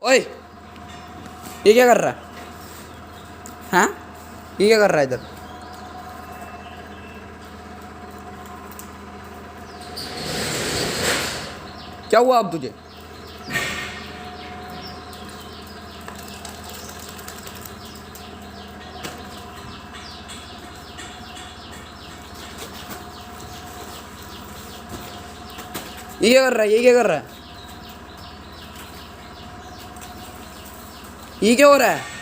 ओए, ये क्या कर रहा है? हाँ, ये क्या कर रहा है इधर? क्या हुआ अब तुझे? ये क्या कर रहा है? ये क्या कर रहा है? ये क्या हो रहा है?